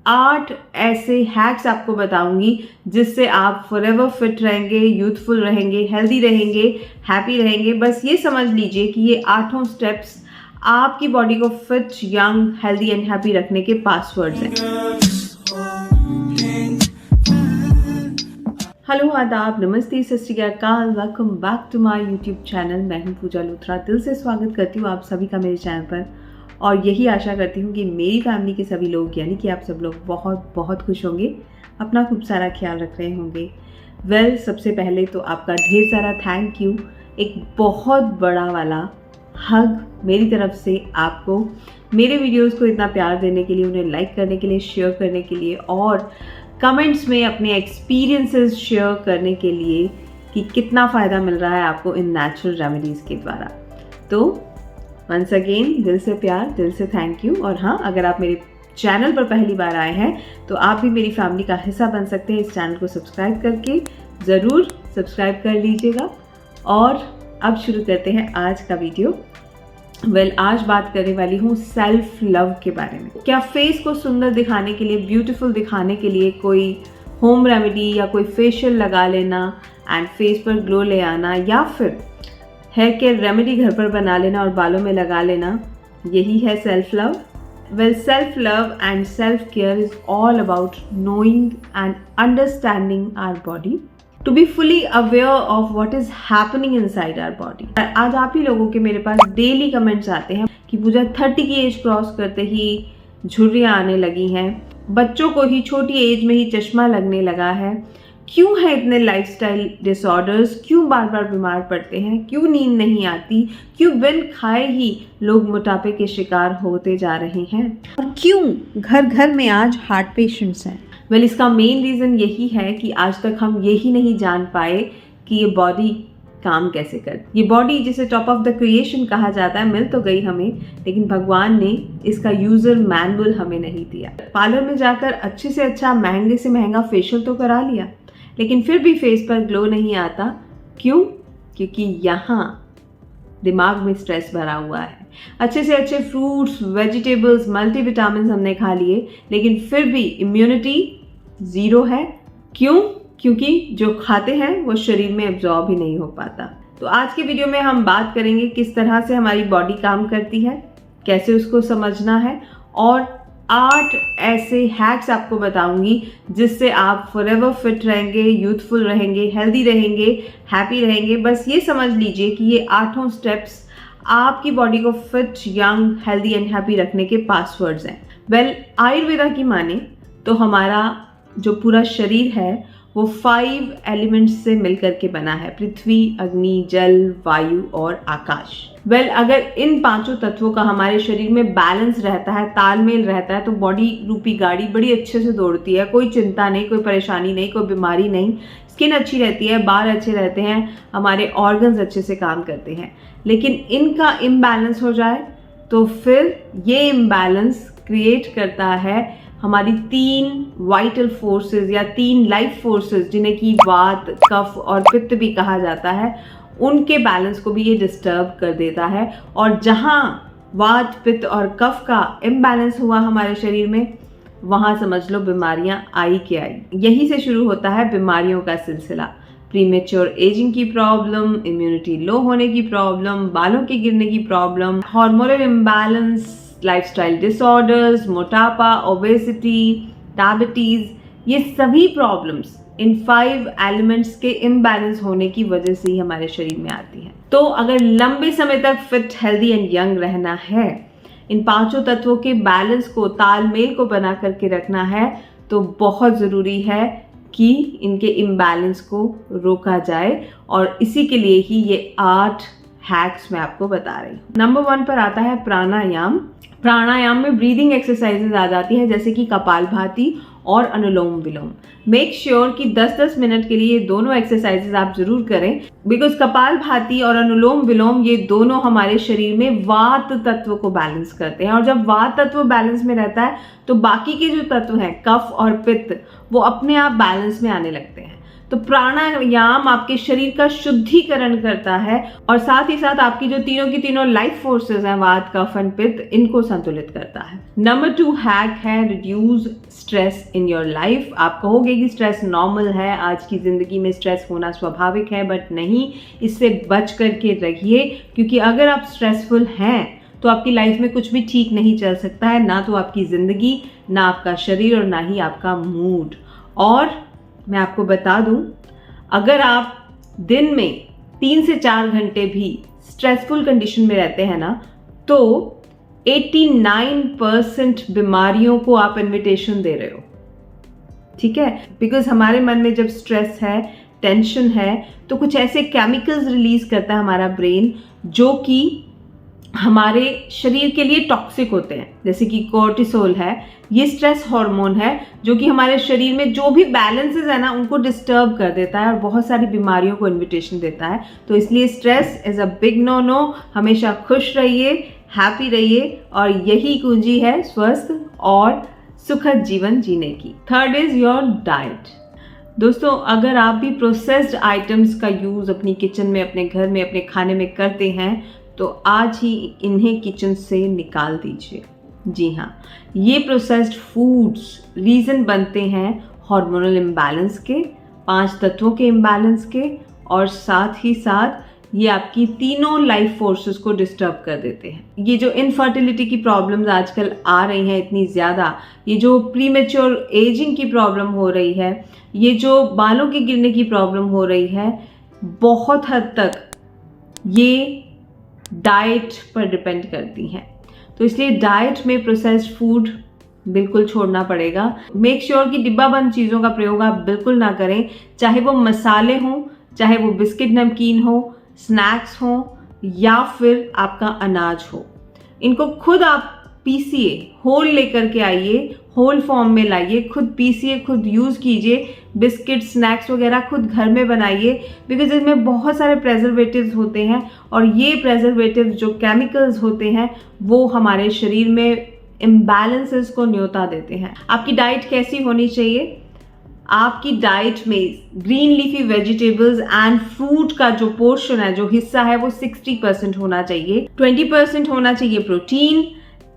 8 ऐसे हैक्स आपको बताऊंगी जिससे आप फॉरएवर फिट रहेंगे, यूथफुल रहेंगे, हेल्दी रहेंगे, हैप्पी रहेंगे। बस ये समझ लीजिए कि ये 8 स्टेप्स आपकी बॉडी को fit, young, healthy and happy रखने के पासवर्ड्स हैं। हेलो, आदाब, नमस्ते, Sat Sri Akal, welcome back to my YouTube channel. मैं हूं पूजा लूथरा। दिल से स्वागत करती हूं आप सभी का मेरे चैनल पर और यही आशा करती हूं कि मेरी फैमिली के सभी लोग यानी कि आप सब लोग बहुत बहुत खुश होंगे, अपना खूब सारा ख्याल रख रहे होंगे। सबसे पहले तो आपका ढेर सारा थैंक यू, एक बहुत बड़ा वाला हग मेरी तरफ से आपको, मेरे वीडियोज़ को इतना प्यार देने के लिए, उन्हें लाइक करने के लिए, शेयर करने के लिए और कमेंट्स में अपने एक्सपीरियंसेस शेयर करने के लिए कि कितना फ़ायदा मिल रहा है आपको इन नेचुरल रेमेडीज़ के द्वारा। तो वंस अगेन दिल से प्यार, दिल से थैंक यू। और हाँ, अगर आप मेरे चैनल पर पहली बार आए हैं तो आप भी मेरी फैमिली का हिस्सा बन सकते हैं। इस चैनल को सब्सक्राइब करके ज़रूर सब्सक्राइब कर लीजिएगा। और अब शुरू करते हैं आज का वीडियो। आज बात करने वाली हूँ सेल्फ लव के बारे में। क्या फेस को सुंदर दिखाने के लिए, ब्यूटीफुल दिखाने के लिए कोई होम रेमेडी या कोई फेशियल लगा लेना एंड फेस पर ग्लो ले आना, या फिर हेयर केयर रेमेडी घर पर बना लेना और बालों में लगा लेना, यही है self love? Self love and self care is all about knowing and understanding our body, to be fully aware of what is happening inside our body। आज आप ही लोगों के मेरे पास डेली कमेंट्स आते हैं कि पूजा 30 की एज क्रॉस करते ही झुर्रियाँ आने लगी हैं, बच्चों को ही छोटी एज में ही चश्मा लगने लगा है, क्यों है इतने लाइफस्टाइल डिसऑर्डर्स, क्यों बार बार बीमार पड़ते हैं, क्यों नींद नहीं आती, क्यों बिन खाए ही लोग मोटापे के शिकार होते जा रहे हैं, और क्यों घर घर में आज हार्ट पेशेंट्स हैं। इसका मेन रीज़न यही है कि आज तक हम यही नहीं जान पाए कि ये बॉडी काम कैसे करती। ये बॉडी जिसे टॉप ऑफ द क्रिएशन कहा जाता है, मिल तो गई हमें, लेकिन भगवान ने इसका यूज़र मैनुअल हमें नहीं दिया। पार्लर में जाकर अच्छे से अच्छा, महंगे से महंगा फेशियल तो करा लिया, लेकिन फिर भी फेस पर ग्लो नहीं आता। क्यों? क्योंकि यहाँ दिमाग में स्ट्रेस भरा हुआ है। अच्छे से अच्छे फ्रूट्स, वेजिटेबल्स, मल्टीविटामिन हमने खा लिए, लेकिन फिर भी इम्यूनिटी ज़ीरो है। क्यों? क्योंकि जो खाते हैं वो शरीर में एब्जॉर्ब ही नहीं हो पाता। तो आज के वीडियो में हम बात करेंगे किस तरह से हमारी बॉडी काम करती है, कैसे उसको समझना है, और 8 ऐसे हैक्स आपको बताऊंगी जिससे आप फॉरएवर फिट रहेंगे, यूथफुल रहेंगे, हेल्दी रहेंगे, हैप्पी रहेंगे। बस ये समझ लीजिए कि ये 8 स्टेप्स आपकी बॉडी को fit, young, healthy and happy रखने के पासवर्ड्स हैं। आयुर्वेदा की माने तो हमारा जो पूरा शरीर है वो 5 एलिमेंट्स से मिलकर के बना है: पृथ्वी, अग्नि, जल, वायु और आकाश। अगर इन 5 तत्वों का हमारे शरीर में बैलेंस रहता है, तालमेल रहता है, तो बॉडी रूपी गाड़ी बड़ी अच्छे से दौड़ती है। कोई चिंता नहीं, कोई परेशानी नहीं, कोई बीमारी नहीं, स्किन अच्छी रहती है, बाल अच्छे रहते हैं, हमारे ऑर्गन्स अच्छे से काम करते हैं। लेकिन इनका इम्बैलेंस हो जाए तो फिर ये इम्बैलेंस क्रिएट करता है हमारी 3 वाइटल फोर्सेस या 3 लाइफ फोर्सेस, जिन्हें कि वात, कफ और पित्त भी कहा जाता है, उनके बैलेंस को भी ये डिस्टर्ब कर देता है। और जहाँ वात, पित्त और कफ का इम्बैलेंस हुआ हमारे शरीर में, वहाँ समझ लो बीमारियाँ आई के आई। यहीं से शुरू होता है बीमारियों का सिलसिला। प्रीमेच्योर एजिंग की प्रॉब्लम, इम्यूनिटी लो होने की प्रॉब्लम, बालों के गिरने की problem, hormonal imbalance, lifestyle disorders, मोटापा, ओबेसिटी, डायबिटीज, ये सभी प्रॉब्लम्स इन 5 एलिमेंट्स के इम्बैलेंस होने की वजह से ही हमारे शरीर में आती है। तो अगर लंबे समय तक फिट, हेल्दी एंड यंग रहना है, इन 5 तत्वों के बैलेंस को, तालमेल को बना करके रखना है, तो बहुत ज़रूरी है कि इनके इम्बैलेंस को रोका जाए। और इसी के लिए ही ये 8 हैक्स मैं आपको बता रही हूँ। नंबर 1 पर आता है प्राणायाम। प्राणायाम में ब्रीदिंग एक्सरसाइजेज आ जाती है, जैसे कि कपालभाति और अनुलोम विलोम। मेक श्योर कि 10-10 मिनट के लिए ये दोनों एक्सरसाइजेज आप जरूर करें, बिकॉज कपालभाति और अनुलोम विलोम ये दोनों हमारे शरीर में वात तत्व को बैलेंस करते हैं। और जब वात तत्व बैलेंस में रहता है तो बाकी के जो तत्व हैं, कफ और पित्त, वो अपने आप बैलेंस में आने लगते हैं। तो प्राणायाम आपके शरीर का शुद्धिकरण करता है और साथ ही साथ आपकी जो तीनों की तीनों लाइफ फोर्सेस हैं, वात, कफ एंड पित्त, इनको संतुलित करता है। नंबर 2 हैक है reduce stress in your life. आप कहोगे कि स्ट्रेस नॉर्मल है, आज की जिंदगी में स्ट्रेस होना स्वाभाविक है, बट नहीं, इससे बच करके रहिए, क्योंकि अगर आप स्ट्रेसफुल हैं तो आपकी लाइफ में कुछ भी ठीक नहीं चल सकता है, ना तो आपकी ज़िंदगी, ना आपका शरीर और ना ही आपका मूड। और मैं आपको बता दूं, अगर आप दिन में 3 से 4 घंटे भी स्ट्रेसफुल कंडीशन में रहते हैं ना, तो 89% बीमारियों को आप इन्विटेशन दे रहे हो। ठीक है, बिकॉज हमारे मन में जब स्ट्रेस है, टेंशन है, तो कुछ ऐसे केमिकल्स रिलीज करता है हमारा ब्रेन जो कि हमारे शरीर के लिए टॉक्सिक होते हैं। जैसे कि कोर्टिसोल है, ये स्ट्रेस हार्मोन है जो कि हमारे शरीर में जो भी बैलेंसेस है ना, उनको डिस्टर्ब कर देता है और बहुत सारी बीमारियों को इन्विटेशन देता है। तो इसलिए stress is a big no no. हमेशा खुश रहिए, हैप्पी रहिए, और यही कुंजी है स्वस्थ और सुखद जीवन जीने की। Third is your diet. दोस्तों, अगर आप भी प्रोसेस्ड आइटम्स का यूज़ अपनी किचन में, अपने घर में, अपने खाने में करते हैं, तो आज ही इन्हें किचन से निकाल दीजिए। जी हाँ, ये प्रोसेस्ड फूड्स रीज़न बनते हैं हार्मोनल इम्बैलेंस के, 5 तत्वों के इम्बैलेंस के, और साथ ही साथ ये आपकी तीनों लाइफ फोर्सेस को डिस्टर्ब कर देते हैं। ये जो इनफर्टिलिटी की प्रॉब्लम्स आजकल आ रही हैं इतनी ज़्यादा, ये जो प्रीमेच्योर एजिंग की प्रॉब्लम हो रही है, ये जो बालों के गिरने की प्रॉब्लम हो रही है, बहुत हद तक ये डाइट पर डिपेंड करती हैं। तो इसलिए डाइट में प्रोसेस्ड फूड बिल्कुल छोड़ना पड़ेगा। मेक श्योर कि डिब्बा बंद चीज़ों का प्रयोग आप बिल्कुल ना करें, चाहे वो मसाले हों, चाहे वो बिस्किट नमकीन हो, स्नैक्स हो, या फिर आपका अनाज हो। इनको खुद आप पीसिए, होल लेकर के आइए, होल फॉर्म में लाइए, खुद पीसिए, खुद यूज़ कीजिए। बिस्किट, स्नैक्स वगैरह खुद घर में बनाइए, बिकॉज इसमें बहुत सारे प्रेजर्वेटिव्स होते हैं और ये प्रेजर्वेटिव्स जो केमिकल्स होते हैं वो हमारे शरीर में इम्बैलेंसेस को न्योता देते हैं। आपकी डाइट कैसी होनी चाहिए? आपकी डाइट में green leafy vegetables and fruit का जो पोर्शन है, जो हिस्सा है, वो 60% होना चाहिए। 20% होना चाहिए प्रोटीन,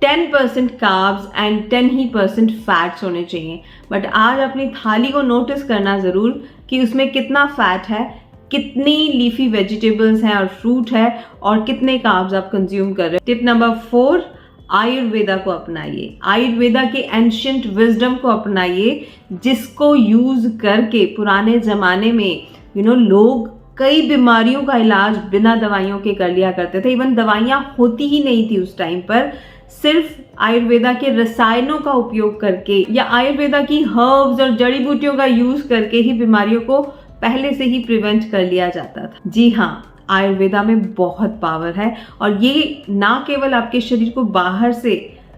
10% कार्ब्स एंड 10% फैट्स होने चाहिए। बट आज अपनी थाली को नोटिस करना ज़रूर कि उसमें कितना फैट है, कितनी लीफी वेजिटेबल्स हैं और फ्रूट है, और कितने कार्ब्स आप कंज्यूम कर रहे हो। टिप नंबर 4, आयुर्वेदा को अपनाइए। आयुर्वेदा के एंशिएंट विजडम को अपनाइए, जिसको यूज़ करके पुराने ज़माने में लोग कई बीमारियों का इलाज बिना दवाइयों के कर लिया करते थे। इवन दवाइयाँ होती ही नहीं थी उस टाइम पर, सिर्फ आयुर्वेदा के रसायनों का उपयोग करके या आयुर्वेदा की हर्ब्स और जड़ी बूटियों का यूज करके ही बीमारियों को पहले से ही प्रिवेंट कर लिया जाता था। जी हाँ, आयुर्वेदा में बहुत पावर है और ये ना केवल आपके शरीर को बाहर से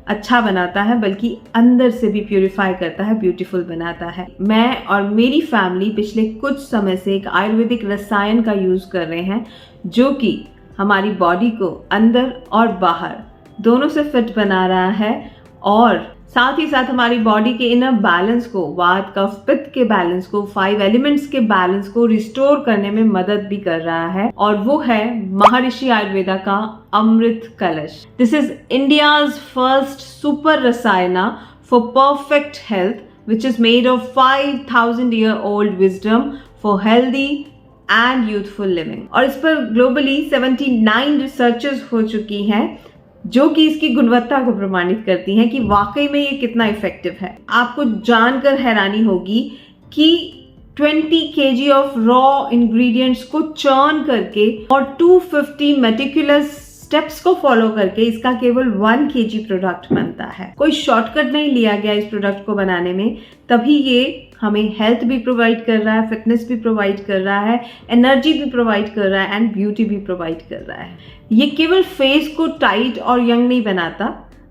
अच्छा बनाता है, बल्कि अंदर से भी प्यूरिफाई करता है, ब्यूटीफुल बनाता है। मैं और मेरी फैमिली पिछले कुछ समय से एक आयुर्वेदिक रसायन का यूज कर रहे हैं, जो कि हमारी बॉडी को अंदर और बाहर दोनों से फिट बना रहा है, और साथ ही साथ हमारी बॉडी के इनर बैलेंस को, वात, कफ, पित्त के बैलेंस को, 5 एलिमेंट्स के बैलेंस को रिस्टोर करने में मदद भी कर रहा है। और वो है महर्षि आयुर्वेदा का Amrit Kalash. This is India's first super rasayana for perfect health, which is made of 5000 year old wisdom for healthy and youthful living. और इस पर ग्लोबली 79 रिसर्चेस हो चुकी हैं, जो कि इसकी गुणवत्ता को प्रमाणित करती हैं कि वाकई में ये कितना इफेक्टिव है। आपको जानकर हैरानी होगी कि 20 kg ऑफ रॉ इंग्रेडिएंट्स को चर्न करके और 250 मेटिकुलस स्टेप्स को फॉलो करके इसका केवल 1 kg प्रोडक्ट बनता है। कोई शॉर्टकट नहीं लिया गया इस प्रोडक्ट को बनाने में, तभी ये हमें हेल्थ भी प्रोवाइड कर रहा है, फिटनेस भी प्रोवाइड कर रहा है, एनर्जी भी प्रोवाइड कर रहा है एंड ब्यूटी भी प्रोवाइड कर रहा है। ये केवल फेस को टाइट और यंग नहीं बनाता,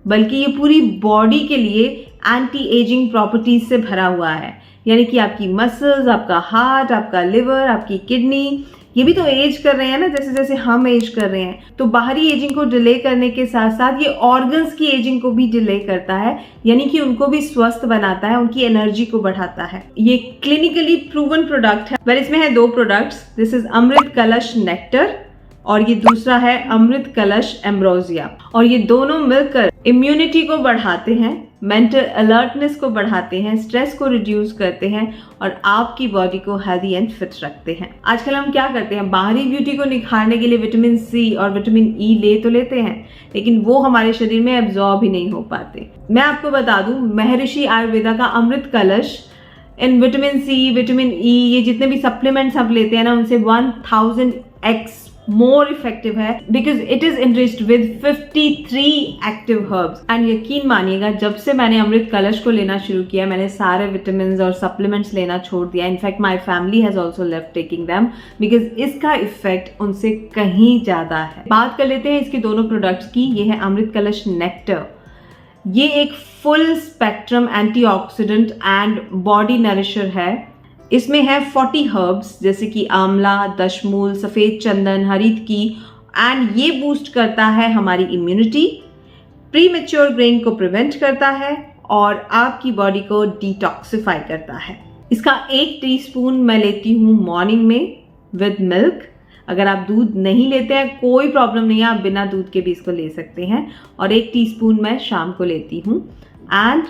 बल्कि ये पूरी बॉडी के लिए एंटी एजिंग प्रॉपर्टीज से भरा हुआ है। यानी कि आपकी मसल्स, आपका हार्ट, आपका लिवर, आपकी किडनी, ये भी तो एज कर रहे हैं ना, जैसे जैसे हम एज कर रहे हैं। तो बाहरी एजिंग को डिले करने के साथ साथ ये ऑर्गन्स की एजिंग को भी डिले करता है, यानी कि उनको भी स्वस्थ बनाता है, उनकी एनर्जी को बढ़ाता है। ये क्लिनिकली प्रूवन प्रोडक्ट है। वेल, इसमें है 2 प्रोडक्ट्स। दिस इज अमृत कलश नेक्टर और ये दूसरा है अमृत कलश एम्ब्रोसिया। और ये दोनों मिलकर इम्यूनिटी को बढ़ाते हैं, मेंटल अलर्टनेस को बढ़ाते हैं, स्ट्रेस को रिड्यूस करते हैं और आपकी बॉडी को हेल्दी एंड फिट रखते हैं। आजकल हम क्या करते हैं, बाहरी ब्यूटी को निखारने के लिए विटामिन सी और विटामिन ई ले तो लेते हैं, लेकिन वो हमारे शरीर में एब्जॉर्ब ही नहीं हो पाते। मैं आपको बता दूं, महर्षि आयुर्वेदा का अमृत कलश in vitamin C, vitamin E, ये जितने भी सप्लीमेंट्स आप लेते हैं ना, उनसे 1000x मोर इफेक्टिव है, because it is enriched with 53 active herbs. And यकीन मानिएगा, जब से मैंने अमृत कलश को लेना शुरू किया, मैंने सारे विटामिन और सप्लीमेंट्स लेना छोड़ दिया। In fact my family has also left taking them, because इसका इफेक्ट उनसे कहीं ज्यादा है। बात कर लेते हैं इसके दोनों प्रोडक्ट्स की। ये है अमृत कलश नेक्टर। ये एक full spectrum antioxidant and body nourisher है। इसमें है 40 हर्ब्स, जैसे कि आंवला, दशमूल, सफ़ेद चंदन, हरित की, एंड ये बूस्ट करता है हमारी इम्यूनिटी, प्री मैच्योर ग्रेइंग को प्रिवेंट करता है और आपकी बॉडी को डिटॉक्सिफाई करता है। इसका 1 टीस्पून मैं लेती हूँ मॉर्निंग में विद मिल्क। अगर आप दूध नहीं लेते हैं कोई प्रॉब्लम नहीं है, आप बिना दूध के भी इसको ले सकते हैं। और 1 टीस्पून मैं शाम को लेती हूँ। एंड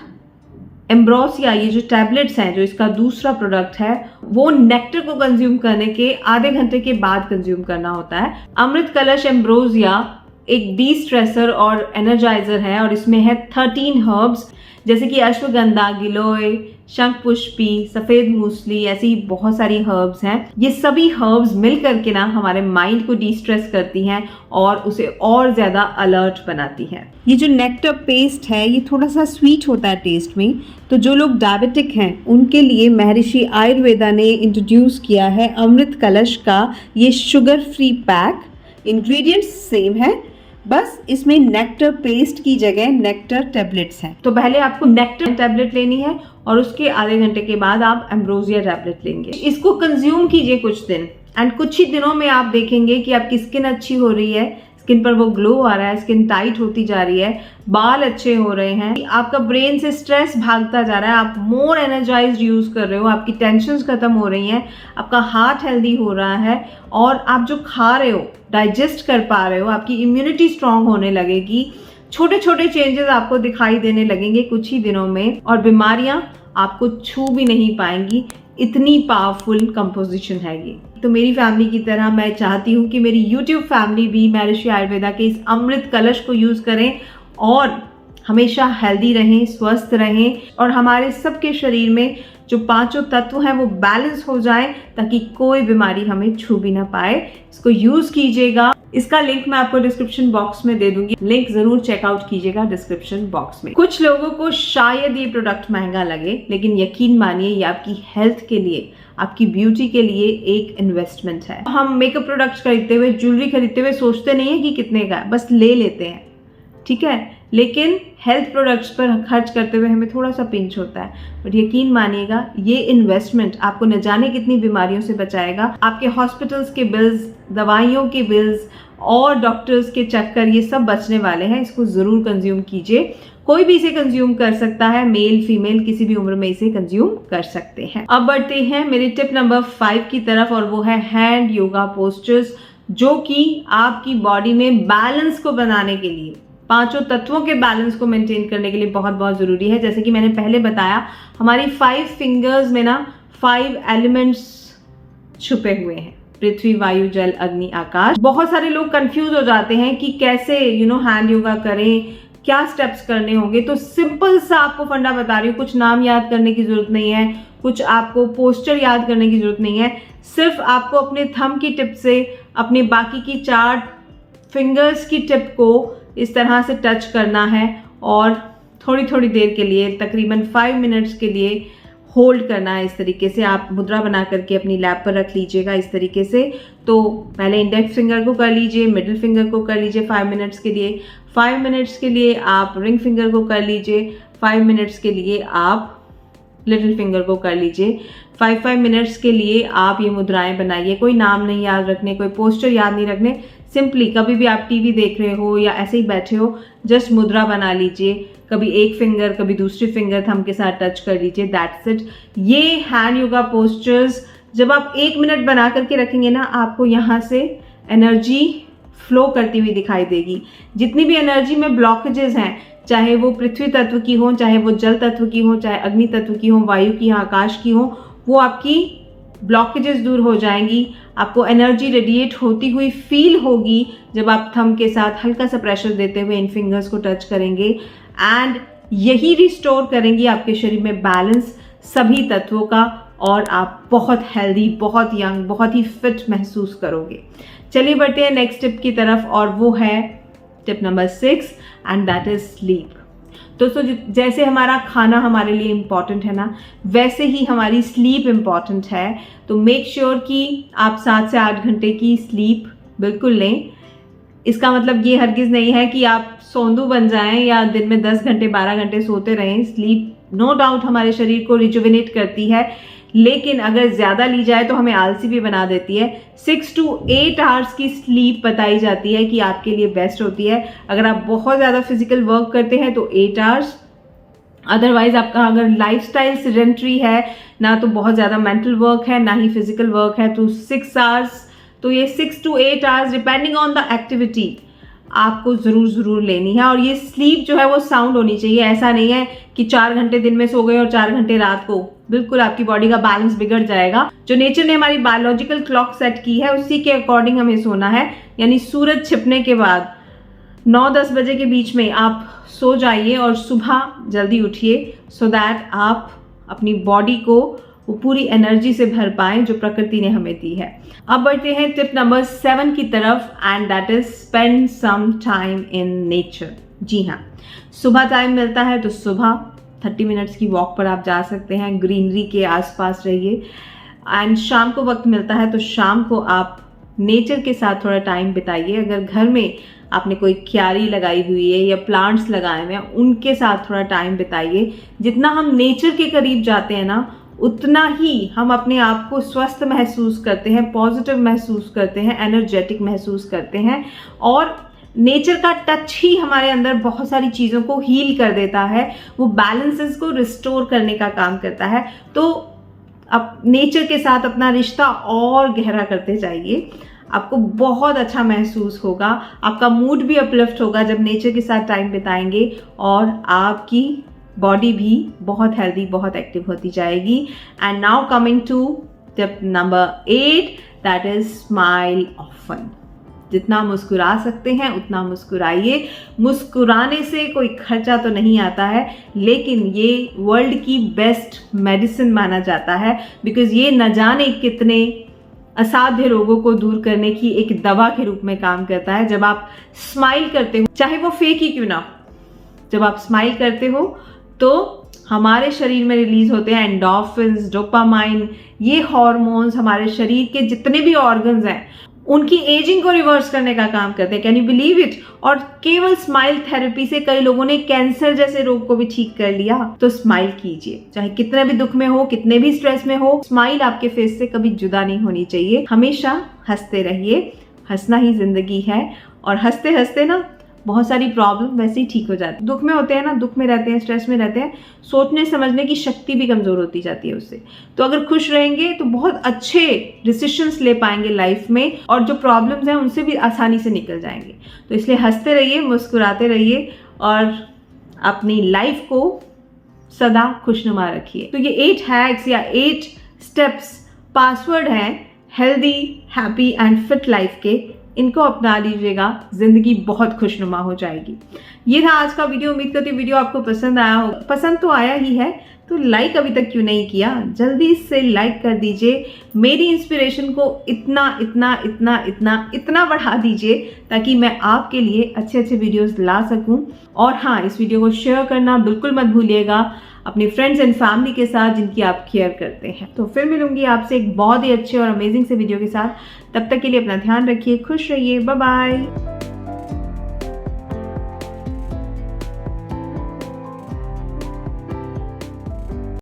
एम्ब्रोसिया, ये जो टैबलेट्स हैं, जो इसका दूसरा प्रोडक्ट है, वो नेक्टर को कंज्यूम करने के आधे घंटे के बाद कंज्यूम करना होता है। अमृत कलश एम्ब्रोसिया एक डी स्ट्रेसर और एनर्जाइजर है और इसमें है 13 हर्ब्स, जैसे कि अश्वगंधा, गिलोय, शंखपुष्पी, सफेद मूसली, ऐसी बहुत सारी हर्ब्स हैं। ये सभी हर्ब्स मिल करके ना हमारे माइंड को डिस्ट्रेस करती हैं और उसे और ज्यादा अलर्ट बनाती हैं। ये जो नेक्टर पेस्ट है, ये थोड़ा सा स्वीट होता है टेस्ट में, तो जो लोग डायबिटिक हैं उनके लिए महर्षि आयुर्वेदा ने इंट्रोड्यूस किया है अमृत कलश का ये sugar free pack. Ingredients same है, बस इसमें नेक्टर पेस्ट की जगह नेक्टर टैबलेट्स हैं। तो पहले आपको नेक्टर टैबलेट लेनी है और उसके आधे घंटे के बाद आप एम्ब्रोसिया टैबलेट लेंगे। इसको कंज्यूम कीजिए कुछ दिन, एंड कुछ ही दिनों में आप देखेंगे कि आपकी स्किन अच्छी हो रही है, स्किन पर वो ग्लो आ रहा है, स्किन टाइट होती जा रही है, बाल अच्छे हो रहे हैं, आपका ब्रेन से स्ट्रेस भागता जा रहा है, आप मोर एनर्जाइज्ड यूज कर रहे हो, आपकी टेंशन्स खत्म हो रही हैं, आपका हार्ट हेल्दी हो रहा है और आप जो खा रहे हो डाइजेस्ट कर पा रहे हो, आपकी इम्यूनिटी स्ट्रांग होने लगेगी। छोटे छोटे चेंजेस आपको दिखाई देने लगेंगे कुछ ही दिनों में और बीमारियां आपको छू भी नहीं पाएंगी। इतनी पावरफुल कंपोजिशन है ये। तो मेरी फैमिली की तरह मैं चाहती हूँ कि मेरी यूट्यूब फैमिली भी महर्षि आयुर्वेदा के इस अमृत कलश को यूज़ करें और हमेशा हेल्दी रहें, स्वस्थ रहें और हमारे सबके शरीर में जो 5 तत्व हैं वो बैलेंस हो जाए ताकि कोई बीमारी हमें छू भी ना पाए। इसको यूज़ कीजिएगा। इसका लिंक मैं आपको डिस्क्रिप्शन बॉक्स में दे दूंगी, लिंक जरूर चेकआउट कीजिएगा डिस्क्रिप्शन बॉक्स में। कुछ लोगों को शायद ये प्रोडक्ट महंगा लगे, लेकिन यकीन मानिए ये आपकी हेल्थ के लिए, आपकी ब्यूटी के लिए एक इन्वेस्टमेंट है। हम मेकअप प्रोडक्ट्स खरीदते हुए, ज्वेलरी खरीदते हुए सोचते नहीं है कि कितने का है, बस ले लेते हैं, ठीक है। लेकिन हेल्थ प्रोडक्ट्स पर खर्च करते हुए हमें थोड़ा सा पिंच होता है, बट यकीन मानिएगा ये इन्वेस्टमेंट आपको न जाने कितनी बीमारियों से बचाएगा। आपके हॉस्पिटल्स के बिल्स, दवाइयों के बिल्स और डॉक्टर्स के चक्कर, ये सब बचने वाले हैं। इसको ज़रूर कंज्यूम कीजिए। कोई भी इसे कंज्यूम कर सकता है, मेल फीमेल किसी भी उम्र में इसे कंज्यूम कर सकते हैं। अब बढ़ते हैं मेरे टिप नंबर 5 की तरफ और वो है हैंड योगा पोस्चर्स, जो कि आपकी बॉडी में बैलेंस को बनाने के लिए, 5 तत्वों के बैलेंस को मेंटेन करने के लिए बहुत बहुत ज़रूरी है। जैसे कि मैंने पहले बताया, हमारी 5 फिंगर्स में ना 5 एलिमेंट्स छुपे हुए हैं, पृथ्वी, वायु, जल, अग्नि, आकाश। बहुत सारे लोग कंफ्यूज हो जाते हैं कि कैसे हैंड योगा करें, क्या स्टेप्स करने होंगे। तो सिंपल सा आपको फंडा बता रही हूँ, कुछ नाम याद करने की जरूरत नहीं है, कुछ आपको पोस्चर याद करने की जरूरत नहीं है। सिर्फ आपको अपने थंब की टिप से अपने बाकी की 4 फिंगर्स की टिप को इस तरह से टच करना है और थोड़ी थोड़ी देर के लिए, तकरीबन 5 मिनट्स के लिए होल्ड करना है। इस तरीके से आप मुद्रा बना करके अपनी लैप पर रख लीजिएगा इस तरीके से। तो पहले इंडेक्स फिंगर को कर लीजिए, मिडिल फिंगर को कर लीजिए 5 मिनट्स के लिए, 5 मिनट्स के लिए आप रिंग फिंगर को कर लीजिए, 5 मिनट्स के लिए आप लिटिल फिंगर को कर लीजिए। 5 मिनट्स के लिए आप ये मुद्राएं बनाइए। कोई नाम नहीं याद रखने, कोई पोस्टर याद नहीं रखने, सिंपली कभी भी आप टीवी देख रहे हो या ऐसे ही बैठे हो, जस्ट मुद्रा बना लीजिए। कभी एक फिंगर, कभी दूसरी फिंगर थंब के साथ टच कर लीजिए, दैट्स इट। ये हैंड योगा पोस्चर्स जब आप 1 मिनट बना करके रखेंगे ना, आपको यहाँ से एनर्जी फ्लो करती हुई दिखाई देगी। जितनी भी एनर्जी में ब्लॉकेजेस हैं, चाहे वो पृथ्वी तत्व की हो, चाहे वो जल तत्व की हो, चाहे अग्नि तत्व की हो, वायु की, आकाश की हो, वो आपकी ब्लॉकेजेस दूर हो जाएंगी। आपको एनर्जी रेडिएट होती हुई फील होगी जब आप थंब के साथ हल्का सा प्रेशर देते हुए इन फिंगर्स को टच करेंगे, एंड यही रिस्टोर करेंगी आपके शरीर में बैलेंस सभी तत्वों का, और आप बहुत हेल्दी, बहुत यंग, बहुत ही फिट महसूस करोगे। चलिए बढ़ते हैं नेक्स्ट टिप की तरफ, और वो है tip number 6, and that is sleep. दोस्तों, जैसे हमारा खाना हमारे लिए इम्पॉर्टेंट है ना, वैसे ही हमारी स्लीप इम्पॉर्टेंट है। तो मेक श्योर कि आप 7 से 8 घंटे की स्लीप बिल्कुल लें। इसका मतलब ये हरगिज़ नहीं है कि आप सोंदू बन जाएं या दिन में 10 घंटे 12 घंटे सोते रहें। स्लीप नो डाउट हमारे शरीर को रिजुविनेट करती है, लेकिन अगर ज़्यादा ली जाए तो हमें आलसी भी बना देती है। 6 to 8 आवर्स की स्लीप बताई जाती है कि आपके लिए बेस्ट होती है। अगर आप बहुत ज़्यादा फिजिकल वर्क करते हैं तो 8 आवर्स, अदरवाइज आपका अगर लाइफस्टाइल सेडेंटरी है, ना तो बहुत ज़्यादा मेंटल वर्क है ना ही फिजिकल वर्क है, तो 6 आवर्स, तो ये 6 to 8 hours depending on the activity आपको ज़रूर लेनी है। और ये स्लीप जो है वो साउंड होनी चाहिए। ऐसा नहीं है कि 4 घंटे दिन में सो गए और 4 घंटे रात को, बिल्कुल आपकी बॉडी का बैलेंस बिगड़ जाएगा। जो नेचर ने हमारी बायोलॉजिकल क्लॉक सेट की है उसी के अकॉर्डिंग हमें सोना है, यानी सूरज छिपने के बाद 9-10 बजे के बीच में आप सो जाइए और सुबह जल्दी उठिए, सो दैट आप अपनी बॉडी को वो पूरी एनर्जी से भर पाएं जो प्रकृति ने हमें दी है। अब बढ़ते हैं टिप नंबर 7 की तरफ, and that is spend some time in nature. जी हाँ, सुबह टाइम मिलता है तो सुबह 30 मिनट्स की वॉक पर आप जा सकते हैं, ग्रीनरी के आसपास रहिए। एंड शाम को वक्त मिलता है तो शाम को आप नेचर के साथ थोड़ा टाइम बिताइए। अगर घर में आपने कोई क्यारी लगाई हुई है या प्लांट्स लगाए हुए हैं, उनके साथ थोड़ा टाइम बिताइए। जितना हम नेचर के करीब जाते हैं ना, उतना ही हम अपने आप को स्वस्थ महसूस करते हैं, पॉजिटिव महसूस करते हैं, एनर्जेटिक महसूस करते हैं, और नेचर का टच ही हमारे अंदर बहुत सारी चीज़ों को हील कर देता है, वो बैलेंसेस को रिस्टोर करने का काम करता है। तो अब नेचर के साथ अपना रिश्ता और गहरा करते जाइए, आपको बहुत अच्छा महसूस होगा, आपका मूड भी अपलिफ्ट होगा जब नेचर के साथ टाइम बिताएंगे, और आपकी बॉडी भी बहुत हेल्दी, बहुत एक्टिव होती जाएगी। And now coming to tip number 8, that is smile often. जितना मुस्कुरा सकते हैं उतना मुस्कुराइए। मुस्कुराने से कोई खर्चा तो नहीं आता है, लेकिन ये वर्ल्ड की बेस्ट मेडिसिन माना जाता है, बिकॉज ये न जाने कितने असाध्य रोगों को दूर करने की एक दवा के रूप में काम करता है। जब आप स्माइल करते हो, चाहे वो फेक ही क्यों ना, जब आप स्माइल करते हो तो हमारे शरीर में रिलीज होते हैं एंडोर्फिन्स, डोपामाइन। ये हार्मोन्स हमारे शरीर के जितने भी ऑर्गन्स हैं उनकी एजिंग को रिवर्स करने का काम करते हैं। Can you believe it? और केवल स्माइल थेरेपी से कई लोगों ने कैंसर जैसे रोग को भी ठीक कर लिया। तो स्माइल कीजिए, चाहे कितने भी दुख में हो, कितने भी स्ट्रेस में हो, स्माइल आपके फेस से कभी जुदा नहीं होनी चाहिए। हमेशा हंसते रहिए, हंसना ही जिंदगी है, और हंसते हंसते ना बहुत सारी प्रॉब्लम वैसे ही ठीक हो जाती है। दुख में होते हैं ना, दुख में रहते हैं, स्ट्रेस में रहते हैं, सोचने समझने की शक्ति भी कमज़ोर होती जाती है उससे। तो अगर खुश रहेंगे तो बहुत अच्छे डिसीजंस ले पाएंगे लाइफ में, और जो प्रॉब्लम्स हैं उनसे भी आसानी से निकल जाएंगे। तो इसलिए हंसते रहिए, मुस्कुराते रहिए, और अपनी लाइफ को सदा खुशनुमा रखिए। तो ये 8 हैक्स या 8 स्टेप्स पासवर्ड हैं healthy, happy and fit life के। इनको अपना लीजिएगा, जिंदगी बहुत खुशनुमा हो जाएगी। ये था आज का वीडियो। उम्मीद करती हूँ वीडियो आपको पसंद आया हो। पसंद तो आया ही है तो लाइक अभी तक क्यों नहीं किया, जल्दी से लाइक कर दीजिए। मेरी इंस्पिरेशन को इतना इतना इतना इतना इतना बढ़ा दीजिए ताकि मैं आपके लिए अच्छे अच्छे वीडियोस ला सकूं। और हाँ, इस वीडियो को शेयर करना बिल्कुल मत भूलिएगा अपने फ्रेंड्स एंड फैमिली के साथ जिनकी आप केयर करते हैं। तो फिर मिलूंगी आपसे एक बहुत ही अच्छे और अमेजिंग से वीडियो के साथ। तब तक के लिए अपना ध्यान रखिए, खुश रहिए, बाय बाय।